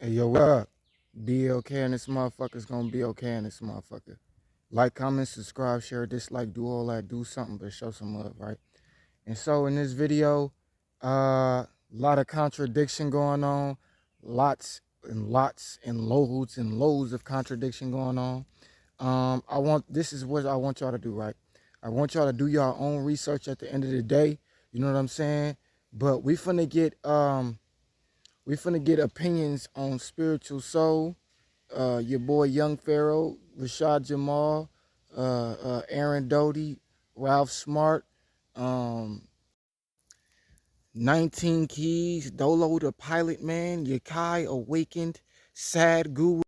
Hey, yo, what up? Be okay, and this motherfucker's gonna be okay, in this motherfucker. Like, comment, subscribe, share, dislike, do all that. Do something, but show some love, right? And so in this video, a lot of contradiction going on, lots and lots and loads of contradiction going on. This is what I want y'all to do, right? I want y'all to do your own research at the end of the day. You know what I'm saying? But we finna get opinions on spiritual soul. Your boy Young Pharaoh, Rashad Jamal, Aaron Doty, Ralph Smart, 19 Keys, Dolo the Pilot Man, Yakai Awakened, Sad Guru,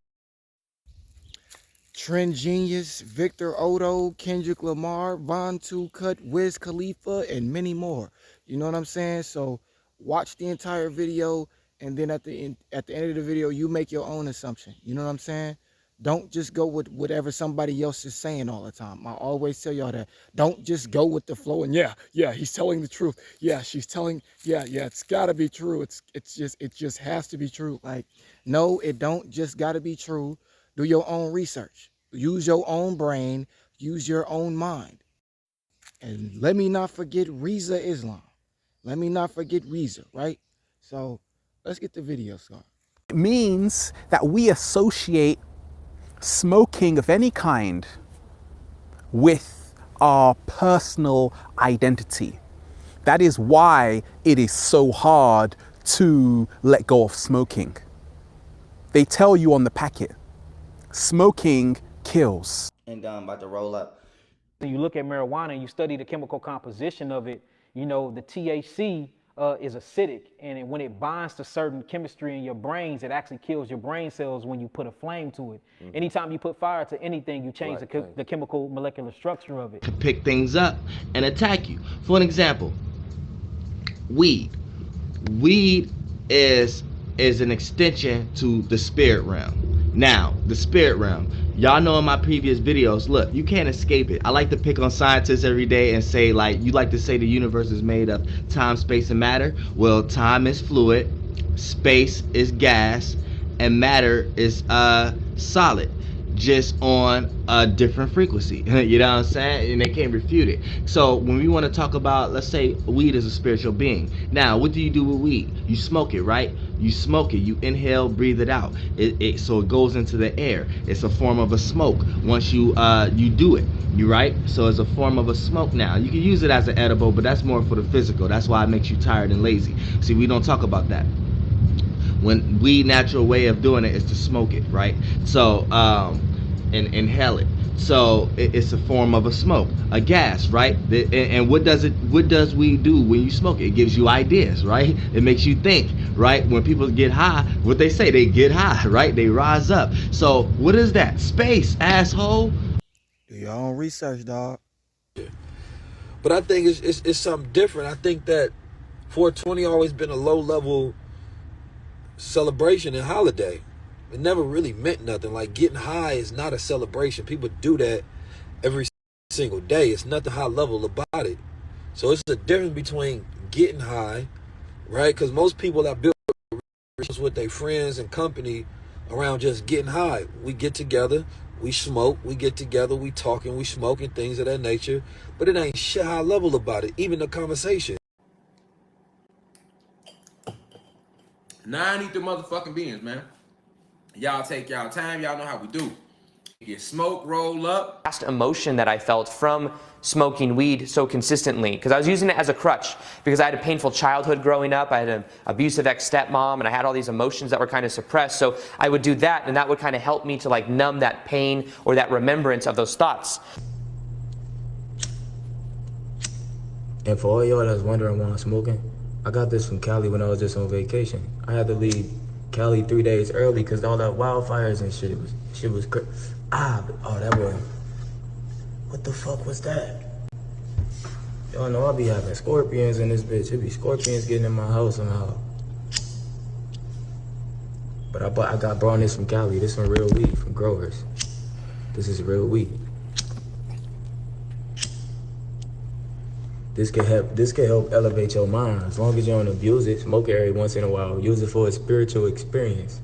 Trend Genius, Victor Odo, Kendrick Lamar, vontoocut, Wiz Khalifa, and many more. You know what I'm saying? So watch the entire video, and then at the end of the video, you make your own assumption. You know what I'm saying? Don't just go with whatever somebody else is saying all the time. I always tell y'all that. Don't just go with the flow. And yeah, he's telling the truth. Yeah, she's telling. Yeah, it's gotta be true. It just has to be true. Like, no, it don't just gotta be true. Do your own research. Use your own brain. Use your own mind. And let me not forget Reza Islam. Let me not forget Reza, right? So let's get the video started. It means that we associate smoking of any kind with our personal identity. That is why it is so hard to let go of smoking. They tell you on the packet, smoking kills. And about to roll up. You look at marijuana and you study the chemical composition of it, you know, the THC is acidic, and when it binds to certain chemistry in your brains, it actually kills your brain cells when you put a flame to it. Anytime you put fire to anything, you change the chemical molecular structure of it. To pick things up and attack you. For an example, weed. Weed is an extension to the spirit realm. Now, the spirit realm. Y'all know in my previous videos, look, you can't escape it. I like to pick on scientists every day and say, like, you like to say the universe is made of time, space, and matter. Well, time is fluid, space is gas, and matter is solid, just on a different frequency. You know what I'm saying? And they can't refute it. So when we want to talk about, let's say weed is a spiritual being. Now, what do you do with weed? You smoke it, right? You smoke it, you inhale, breathe it out. So it goes into the air. It's a form of a smoke once you do it. You right? So it's a form of a smoke now. You can use it as an edible, but that's more for the physical. That's why it makes you tired and lazy. See, we don't talk about that. When weed natural way of doing it is to smoke it, right? So and inhale it. So it's a form of a smoke, a gas, right? And what does weed do when you smoke it? It gives you ideas, right? It makes you think, right? When people get high, what they say, they get high, right? They rise up. So what is that? Space, asshole. Do your own research, dog. But I think it's something different. I think that 420 always been a low-level celebration and holiday. It never really meant nothing. Like, getting high is not a celebration. People do that every single day. It's nothing high level about it. So it's a difference between getting high, right? Because most people that build relationships with their friends and company around just getting high. We get together, we smoke, we get together, we talking, we smoking, things of that nature. But it ain't shit high level about it, even the conversation. 9 ether motherfucking beings, man. Y'all take y'all time. Y'all know how we do. Get smoke, roll up. Last emotion that I felt from smoking weed so consistently, because I was using it as a crutch, because I had a painful childhood growing up. I had an abusive ex-stepmom, and I had all these emotions that were kind of suppressed. So I would do that, and that would kind of help me to like numb that pain or that remembrance of those thoughts. And for all y'all that's wondering why I'm smoking, I got this from Cali when I was just on vacation. I had to leave Cali 3 days early because all that wildfires and shit was crazy. Oh, that was, what the fuck was that? Y'all know I be having scorpions in this bitch. It be scorpions getting in my house somehow. But I got brought this from Cali. This some real weed from growers. This is real weed. This can help elevate your mind. As long as you don't abuse it, smoke it every once in a while. Use it for a spiritual experience.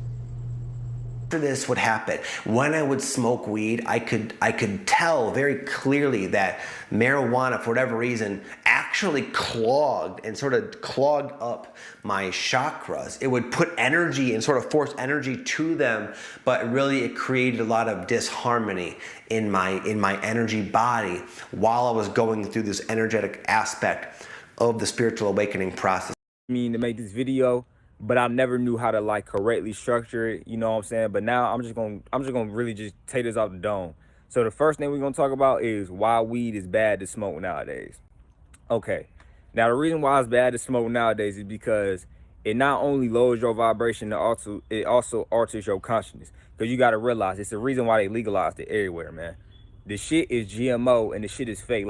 This would happen when I would smoke weed. I could tell very clearly that marijuana, for whatever reason, actually clogged up my chakras. It would put energy and sort of force energy to them, but really it created a lot of disharmony in my energy body while I was going through this energetic aspect of the spiritual awakening process. To make this video, but I never knew how to like correctly structure it, you know what I'm saying? But now I'm just gonna really just take this off the dome. So the first thing we're gonna talk about is why weed is bad to smoke nowadays. Okay, now the reason why it's bad to smoke nowadays is because it not only lowers your vibration, it also alters your consciousness. Because you gotta realize it's the reason why they legalized it everywhere, man. The shit is GMO and the shit is fake.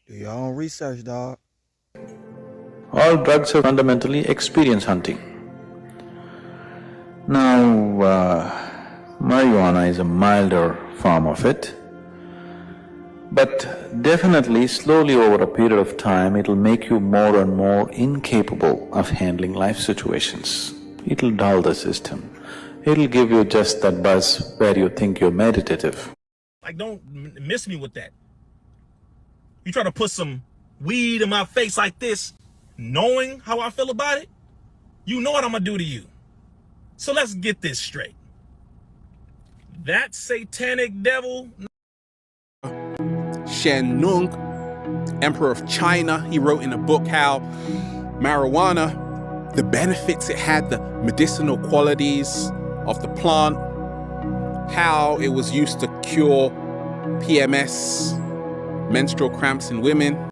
Do your own research, dog. All drugs are fundamentally experience hunting. Now, marijuana is a milder form of it, but definitely slowly over a period of time, it'll make you more and more incapable of handling life situations. It'll dull the system. It'll give you just that buzz where you think you're meditative. Like, don't miss me with that. You try to put some weed in my face like this, knowing how I feel about it, you know what I'm gonna do to you. So let's get this straight. That satanic devil. Shen Nung, Emperor of China, he wrote in a book how marijuana, the benefits it had, the medicinal qualities of the plant, how it was used to cure PMS, menstrual cramps in women.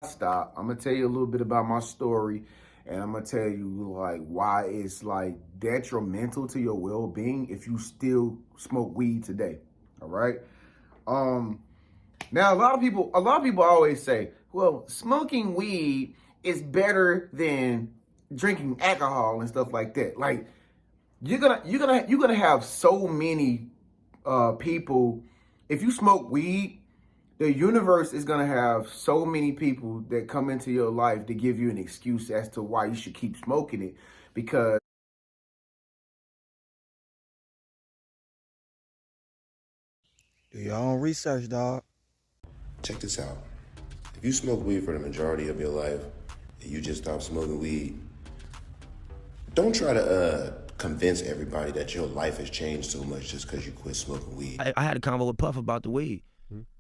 Stop. I'm gonna tell you a little bit about my story, and I'm gonna tell you like why it's like detrimental to your well-being if you still smoke weed today. All right. Now a lot of people always say, well, smoking weed is better than drinking alcohol and stuff like that. Like you're gonna have so many people. If you smoke weed, the universe is gonna have so many people that come into your life to give you an excuse as to why you should keep smoking it, because do your own research, dog. Check this out. If you smoke weed for the majority of your life and you just stop smoking weed, don't try to convince everybody that your life has changed so much just because you quit smoking weed. I had a convo with Puff about the weed.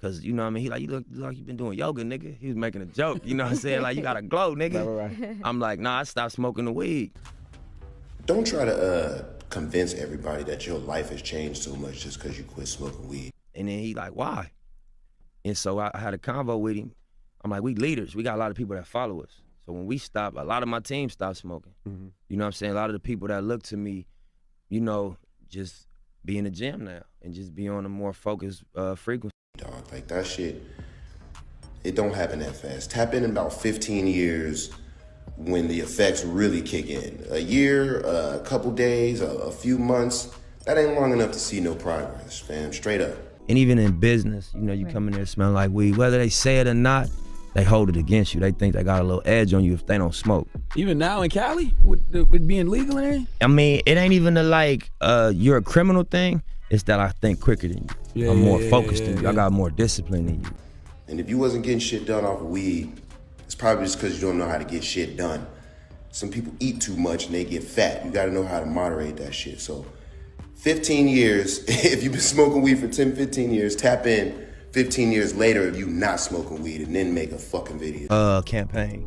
Cause you know what I mean, he like, you look like you been doing yoga, nigga. He was making a joke, you know what I'm saying? Like, you got a glow, nigga. Right. I'm like, nah, I stopped smoking the weed. Don't try to convince everybody that your life has changed so much just because you quit smoking weed. And then he like, why? And so I had a convo with him. I'm like, we leaders, we got a lot of people that follow us. So when we stop, a lot of my team stopped smoking. You know what I'm saying? A lot of the people that look to me, you know, just be in the gym now and just be on a more focused frequency. Dog, like that shit, it don't happen that fast. Tap in about 15 years when the effects really kick in. A year, a couple days, a few months, that ain't long enough to see no progress, fam, straight up. And even in business, you know, you come in there smelling like weed, whether they say it or not, they hold it against you. They think they got a little edge on you if they don't smoke. Even now in Cali, with being legal and everything? I mean, it ain't even you're a criminal thing. It's that I think quicker than you. I'm more focused than you. I got more discipline than you. And if you wasn't getting shit done off of weed, it's probably just because you don't know how to get shit done. Some people eat too much and they get fat. You gotta know how to moderate that shit. So 15 years, if you've been smoking weed for 10, 15 years, tap in 15 years later if you not smoking weed and then make a fucking video. Campaign.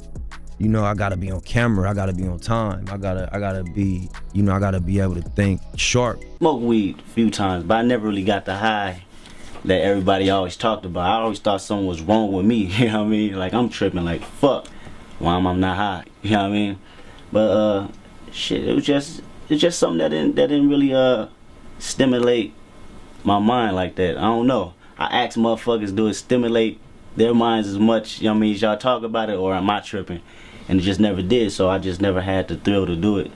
You know, I gotta be on camera, I gotta be on time, I gotta be, you know, I gotta be able to think sharp. Smoked weed a few times, but I never really got the high that everybody always talked about. I always thought something was wrong with me, you know what I mean? Like, I'm tripping, like, fuck, why am I not high, you know what I mean? But, shit, it's just something that didn't really, stimulate my mind like that. I don't know. I ask motherfuckers, do it stimulate their minds as much, you know what I mean, as y'all talk about it, or am I tripping? And it just never did, so I just never had the thrill to do it.